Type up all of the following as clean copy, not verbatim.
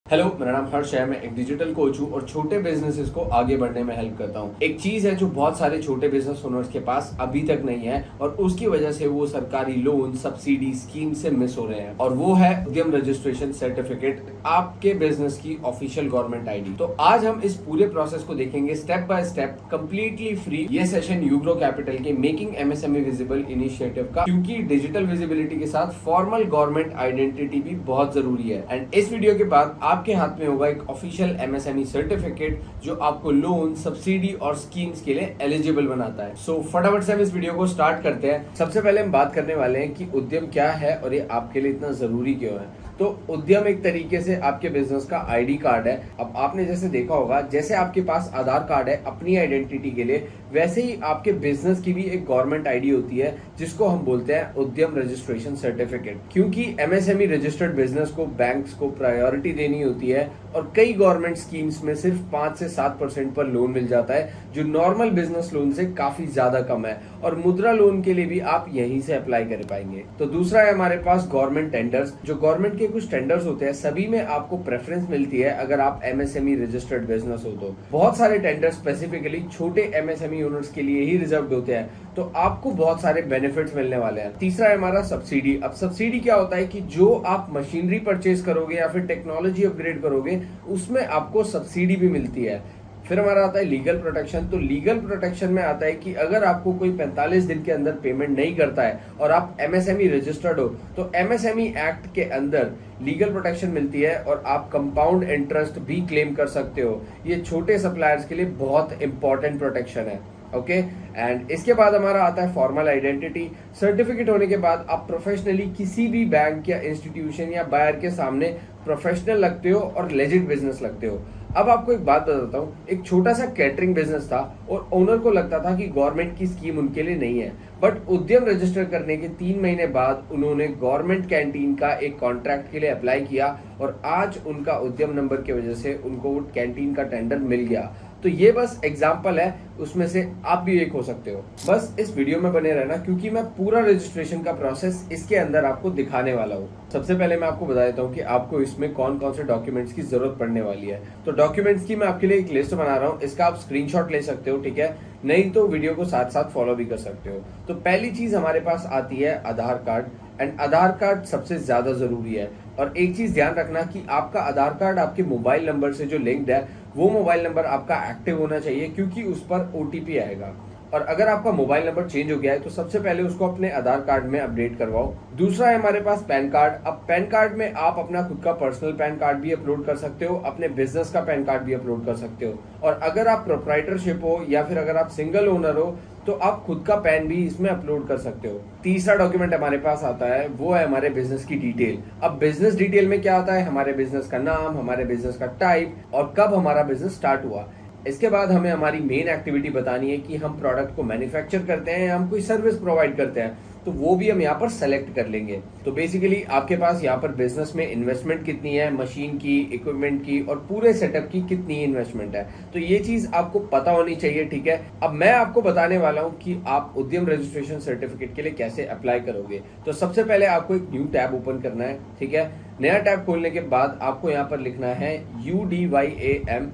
Hello, मेरा नाम हर्ष है। मैं एक डिजिटल कोच हूँ और छोटे बिजनेसेस को आगे बढ़ने में हेल्प करता हूँ। एक चीज है जो बहुत सारे छोटे बिजनेस ओनर्स के पास अभी तक नहीं है और उसकी वजह से वो सरकारी लोन, सब्सिडी स्कीम से मिस हो रहे हैं, और वो है उद्यम रजिस्ट्रेशन सर्टिफिकेट, आपके बिजनेस की ऑफिशियल गवर्नमेंट आईडी। तो आज हम इस पूरे प्रोसेस को देखेंगे step by step, completely free. ये सेशन यूग्रो कैपिटल के मेकिंग एमएसएमई विजिबल इनिशिएटिव का, क्योंकि डिजिटल विजिबिलिटी के साथ फॉर्मल गवर्नमेंट आइडेंटिटी भी बहुत जरूरी है। एंड इस वीडियो के बाद आपके हाथ में होगा एक ऑफिशियल एमएसएमई सर्टिफिकेट जो आपको लोन, सब्सिडी और स्कीम्स के लिए एलिजिबल बनाता है। सो फटाफट से हम इस वीडियो को स्टार्ट करते हैं। सबसे पहले हम बात करने वाले हैं कि उद्यम क्या है और ये आपके लिए इतना जरूरी क्यों है। तो उद्यम एक तरीके से आपके बिजनेस का आईडी कार्ड है। अब आपने जैसे देखा होगा, जैसे आपके पास आधार कार्ड है अपनी आइडेंटिटी के लिए, वैसे ही आपके बिजनेस की भी एक गवर्नमेंट आईडी होती है जिसको हम बोलते हैं उद्यम रजिस्ट्रेशन सर्टिफिकेट। क्योंकि एमएसएमई रजिस्टर्ड बिजनेस को बैंक्स को प्रायोरिटी देनी होती है और कई गवर्नमेंट स्कीम्स में सिर्फ 5 से 7% पर लोन मिल जाता है, जो नॉर्मल बिजनेस लोन से काफी ज्यादा कम है। और मुद्रा लोन के लिए भी आप यहीं से अप्लाई कर पाएंगे। तो दूसरा है हमारे पास गवर्नमेंट टेंडर्स। जो गवर्नमेंट के कुछ टेंडर्स होते हैं, सभी में आपको प्रेफरेंस मिलती है अगर आप एमएसएमई रजिस्टर्ड बिजनेस हो तो। बहुत सारे टेंडर स्पेसिफिकली छोटे एमएसएमई ओनर्स के लिए ही रिजर्व्ड होते हैं, तो आपको बहुत सारे बेनिफिट्स मिलने वाले हैं। तीसरा है हमारा सब्सिडी। अब सब्सिडी क्या होता है कि जो आप मशीनरी परचेज करोगे या फिर टेक्नोलॉजी अपग्रेड करोगे, उसमें आपको सब्सिडी भी मिलती है। फिर हमारा आता है लीगल प्रोटेक्शन। तो लीगल प्रोटेक्शन में आता है कि अगर आपको कोई 45 दिन के अंदर पेमेंट नहीं करता है और आप एमएसएमई रजिस्टर्ड हो, तो एमएसएमई एक्ट के अंदर लीगल प्रोटेक्शन मिलती है और आप कंपाउंड इंटरेस्ट भी क्लेम कर सकते हो। ये छोटे सप्लायर्स के लिए बहुत इंपॉर्टेंट प्रोटेक्शन है। ओके एंड इसके बाद हमारा आता है फॉर्मल आइडेंटिटी। सर्टिफिकेट होने के बाद आप प्रोफेशनली किसी भी बैंक या इंस्टीट्यूशन या बायर के सामने प्रोफेशनल लगते हो और लेजिट बिजनेस लगते हो। अब आपको एक बात बताता हूँ, एक छोटा सा कैटरिंग बिजनेस था और ओनर को लगता था कि गवर्नमेंट की स्कीम उनके लिए नहीं है, बट उद्यम रजिस्टर करने के 3 महीने बाद उन्होंने गवर्नमेंट कैंटीन का एक कॉन्ट्रैक्ट के लिए अप्लाई किया और आज उनका उद्यम नंबर की वजह से उनको वो कैंटीन का टेंडर मिल गया। तो ये बस एग्जाम्पल है, उसमें से आप भी एक हो सकते हो। बस इस वीडियो में बने रहना, क्योंकि मैं पूरा रजिस्ट्रेशन का प्रोसेस इसके अंदर आपको दिखाने वाला हूँ। सबसे पहले मैं आपको बता देता हूँ कि आपको इसमें कौन कौन से डॉक्यूमेंट्स की जरूरत पड़ने वाली है। तो डॉक्यूमेंट्स की मैं आपके लिए एक लिस्ट बना रहा हूँ, इसका आप स्क्रीनशॉट ले सकते हो, ठीक है, नहीं तो वीडियो को साथ साथ फॉलो भी कर सकते हो। तो पहली चीज हमारे पास आती है आधार कार्ड। एंड आधार कार्ड सबसे ज्यादा जरूरी है। और एक चीज ध्यान रखना कि आपका आधार कार्ड आपके मोबाइल नंबर से जो लिंक्ड है, वो मोबाइल नंबर आपका एक्टिव होना चाहिए, क्योंकि उस पर ओटीपी आएगा। और अगर आपका मोबाइल नंबर चेंज हो गया है तो सबसे पहले उसको अपने आधार कार्ड में अपडेट करवाओ। दूसरा है हमारे पास पैन कार्ड। अब पैन कार्ड में आप अपना खुद का पर्सनल पैन कार्ड भी अपलोड कर सकते हो, अपने बिजनेस का पैन कार्ड भी अपलोड कर सकते हो। और अगर आप प्रोप्राइटरशिप हो या फिर अगर आप सिंगल ओनर हो तो आप खुद का पैन भी इसमें अपलोड कर सकते हो। तीसरा डॉक्यूमेंट हमारे पास आता है, वो है हमारे बिजनेस की डिटेल। अब बिजनेस डिटेल में क्या आता है, हमारे बिजनेस का नाम, हमारे बिजनेस का टाइप और कब हमारा बिजनेस स्टार्ट हुआ। इसके बाद हमें हमारी मेन एक्टिविटी बतानी है कि हम प्रोडक्ट को मैन्युफैक्चर करते हैं या हम कोई सर्विस प्रोवाइड करते हैं, तो वो भी हम यहाँ पर सेलेक्ट कर लेंगे। तो बेसिकली आपके पास यहाँ पर बिजनेस में इन्वेस्टमेंट कितनी है, मशीन की, इक्विपमेंट की और पूरे सेटअप की कितनी इन्वेस्टमेंट है, तो ये चीज आपको पता होनी चाहिए, ठीक है। अब मैं आपको बताने वाला हूँ कि आप उद्यम रजिस्ट्रेशन सर्टिफिकेट के लिए कैसे अप्लाई करोगे। तो सबसे पहले आपको एक न्यू टैब ओपन करना है, ठीक है। नया टैब खोलने के बाद आपको यहाँ पर लिखना है UDYAMREGISTRATION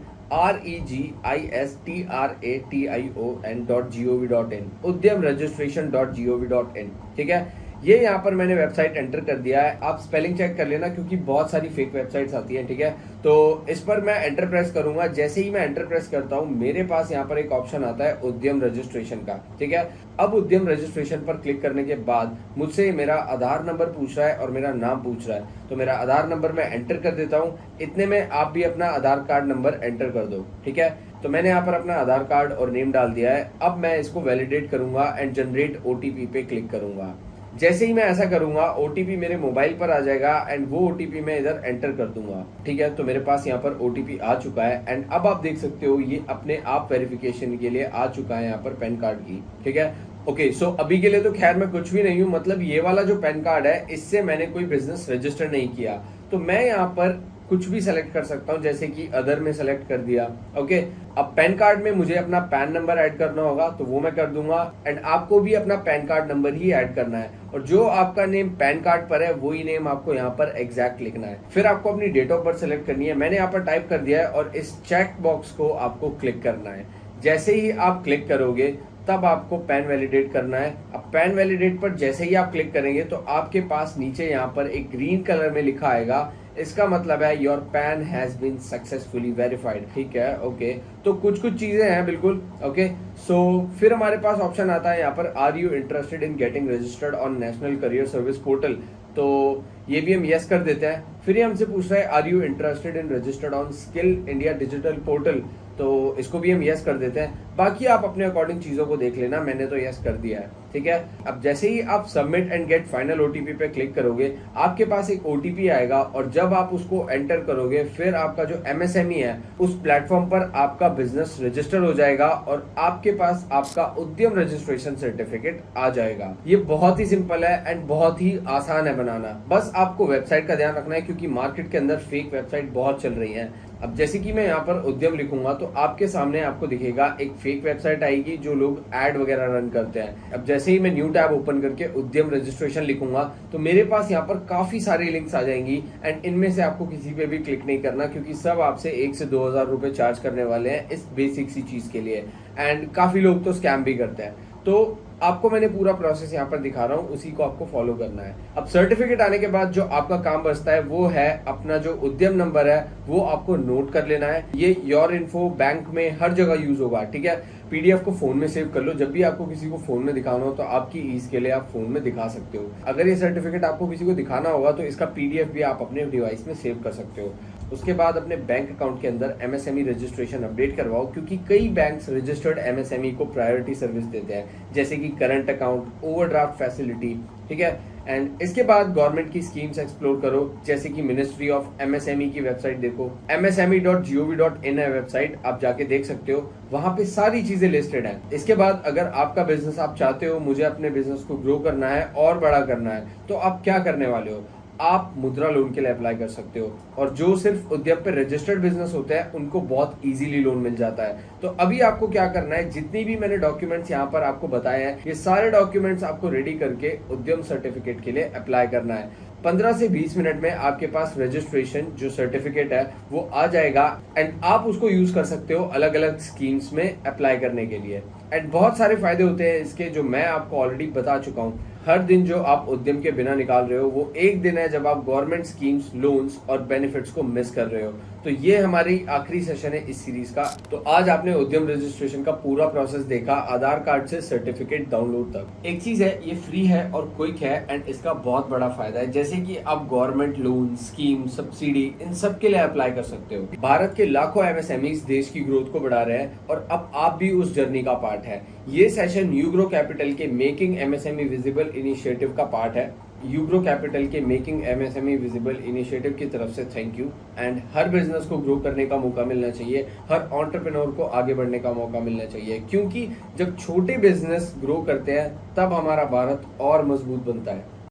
उद्यम रजिस्ट्रेशन.gov.in, ठीक है। ये यहाँ पर मैंने वेबसाइट एंटर कर दिया है। आप स्पेलिंग चेक कर लेना, क्योंकि बहुत सारी फेक वेबसाइट्स आती हैं, ठीक है। तो इस पर मैं एंटर प्रेस करूंगा। जैसे ही मैं एंटर प्रेस करता हूँ, मेरे पास यहाँ पर एक ऑप्शन आता है उद्यम रजिस्ट्रेशन का, ठीक है। अब उद्यम रजिस्ट्रेशन पर क्लिक करने के बाद मुझसे मेरा आधार नंबर पूछ रहा है और मेरा नाम पूछ रहा है। तो मेरा आधार नंबर मैं एंटर कर देता हूँ। इतने में आप भी अपना आधार कार्ड नंबर एंटर कर दो, ठीक है। तो मैंने यहाँ पर अपना आधार कार्ड और नेम डाल दिया है। अब मैं इसको वैलिडेट करूंगा एंड जनरेट ओटीपी पे क्लिक करूंगा। जैसे ही मैं ऐसा करूंगा, ओटीपी मेरे मोबाइल पर आ जाएगा एंड वो ओटीपी मैं इधर एंटर कर दूंगा, ठीक है। तो मेरे पास यहाँ पर ओटीपी आ चुका है एंड अब आप देख सकते हो ये अपने आप वेरिफिकेशन के लिए आ चुका है यहाँ पर पैन कार्ड की, ठीक है। ओके, सो अभी के लिए तो खैर मैं कुछ भी नहीं हूँ, मतलब ये वाला जो पैन कार्ड है इससे मैंने कोई बिजनेस रजिस्टर नहीं किया। तो मैं यहाँ पर कुछ भी सेलेक्ट कर सकता हूँ, जैसे कि अदर में सेलेक्ट कर दिया। ओके, अब पैन कार्ड में मुझे अपना पैन नंबर ऐड करना होगा तो वो मैं कर दूंगा, एंड आपको भी अपना पैन कार्ड नंबर ही ऐड करना है, और जो आपका नेम पैन कार्ड पर है वही नेम आपको यहाँ पर एग्जैक्ट लिखना है। फिर आपको अपनी डेट ऑफ बर्थ सेलेक्ट करनी है, मैंने यहाँ पर टाइप कर दिया है, और इस चेक बॉक्स को आपको क्लिक करना है। जैसे ही आप क्लिक करोगे तब आपको पैन वैलिडेट करना है। अब पैन वैलिडेट पर जैसे ही आप क्लिक करेंगे तो आपके पास नीचे यहाँ पर एक ग्रीन कलर में लिखा आएगा, इसका मतलब है your PAN has been successfully verified. ठीक है, ओके, तो कुछ चीजें हैं बिल्कुल। ओके, सो फिर हमारे पास ऑप्शन आता है यहाँ पर, are you interested in getting registered on National Career Service portal, तो ये भी हम यस कर देते हैं। फिर ये हमसे पूछ रहा है, are you interested in registered on Skill India Digital portal, तो इसको भी हम यस कर देते हैं। बाकी आप अपने अकॉर्डिंग चीजों को देख लेना, मैंने तो यस कर दिया है। ठीक है, अब जैसे ही आप submit and get final OTP पे क्लिक करोगे, आपके पास एक ओटीपी आएगा, और जब आप उसको एंटर करोगे फिर आपका जो एमएसएमई है उस प्लेटफॉर्म पर आपका बिजनेस रजिस्टर हो जाएगा, और आपके पास आपका उद्यम रजिस्ट्रेशन सर्टिफिकेट आ जाएगा। ये बहुत ही सिंपल है एंड बहुत ही आसान है बनाना। बस आपको वेबसाइट का ध्यान रखना है, क्योंकि मार्केट के अंदर फेक वेबसाइट बहुत चल रही है। अब जैसे कि मैं यहाँ पर उद्यम लिखूंगा तो आपके सामने आपको दिखेगा एक फेक वेबसाइट आएगी जो लोग ऐड वगैरह रन करते हैं। अब जैसे ही मैं न्यू टैब ओपन करके उद्यम रजिस्ट्रेशन लिखूंगा तो मेरे पास यहाँ पर काफी सारी लिंक्स आ जाएंगी, एंड इनमें से आपको किसी पे भी क्लिक नहीं करना, क्योंकि सब आपसे 1 से 2 हज़ार रुपए चार्ज करने वाले हैं इस बेसिक सी चीज के लिए, एंड काफी लोग तो स्कैम भी करते हैं। तो आपको मैंने पूरा प्रोसेस यहाँ पर दिखा रहा हूँ, उसी को आपको फॉलो करना है। अब सर्टिफिकेट आने के बाद जो आपका काम बचता है वो है अपना जो उद्यम नंबर है वो आपको नोट कर लेना है। ये योर इन्फो बैंक में हर जगह यूज होगा। ठीक है, पीडीएफ को फोन में सेव कर लो, जब भी आपको किसी को फोन में दिखाना हो तो आपकी ईज के लिए आप फोन में दिखा सकते हो। अगर ये सर्टिफिकेट आपको किसी को दिखाना होगा तो इसका पीडीएफ भी आप अपने डिवाइस में सेव कर सकते हो। उसके बाद अपने बैंक अकाउंट के अंदर एमएसएमई रजिस्ट्रेशन अपडेट करवाओ, क्योंकि कई बैंक्स रजिस्टर्ड एमएसएमई को प्रायोरिटी सर्विस देते हैं, जैसे कि करंट अकाउंट, ओवरड्राफ्ट फैसिलिटी। ठीक है, एंड इसके बाद गवर्नमेंट की स्कीम्स एक्सप्लोर करो, जैसे कि मिनिस्ट्री ऑफ एमएसएमई की वेबसाइट देखो, msme.gov.in है वेबसाइट, आप जाके देख सकते हो, वहां पे सारी चीजें लिस्टेड हैं। इसके बाद अगर आपका बिजनेस आप चाहते हो, मुझे अपने बिजनेस को ग्रो करना है और बड़ा करना है, तो आप क्या करने वाले हो, आप मुद्रा लोन के लिए अप्लाई कर सकते हो, और जो सिर्फ उद्यम पे रजिस्टर्ड बिजनेस होते हैं उनको बहुत इजीली लोन मिल जाता है। तो अभी आपको क्या करना है, जितनी भी मैंने डॉक्यूमेंट्स यहाँ पर आपको बताए हैं, ये सारे डॉक्यूमेंट्स आपको रेडी करके उद्यम सर्टिफिकेट के लिए अप्लाई करना है। 15 से 20 मिनट में आपके पास रजिस्ट्रेशन जो सर्टिफिकेट है वो आ जाएगा, एंड आप उसको यूज कर सकते हो अलग अलग स्कीम्स में अप्लाई करने के लिए। एंड बहुत सारे फायदे होते हैं इसके, जो मैं आपको ऑलरेडी बता चुका हूँ। हर दिन जो आप उद्यम के बिना निकाल रहे हो वो एक दिन है जब आप गवर्नमेंट स्कीम्स, लोन्स और बेनिफिट्स को मिस कर रहे हो। तो ये हमारी आखिरी सेशन है इस सीरीज का। तो आज आपने उद्यम रजिस्ट्रेशन का पूरा प्रोसेस देखा, आधार कार्ड से सर्टिफिकेट डाउनलोड तक। एक चीज है, ये फ्री है और क्विक है, एंड इसका बहुत बड़ा फायदा है, जैसे कि आप गवर्नमेंट लोन, स्कीम, सब्सिडी, इन सब के लिए अप्लाई कर सकते हो। भारत के लाखों एमएसएमईज देश की ग्रोथ को बढ़ा रहे हैं, और अब आप भी उस जर्नी का पार्ट है। ये सेशन यूग्रो कैपिटल के मेकिंग एमएसएमई विजिबल इनिशिएटिव का पार्ट है। यूग्रो कैपिटल के मेकिंग एमएसएमई विजिबल इनिशिएटिव की तरफ से thank you. And her business को ग्रो करने का मौका मिलना चाहिए, हर एंटरप्रेन्योर को आगे बढ़ने का मौका मिलना चाहिए, क्योंकि जब छोटे बिजनेस ग्रो करते हैं तब हमारा भारत और मजबूत बनता है।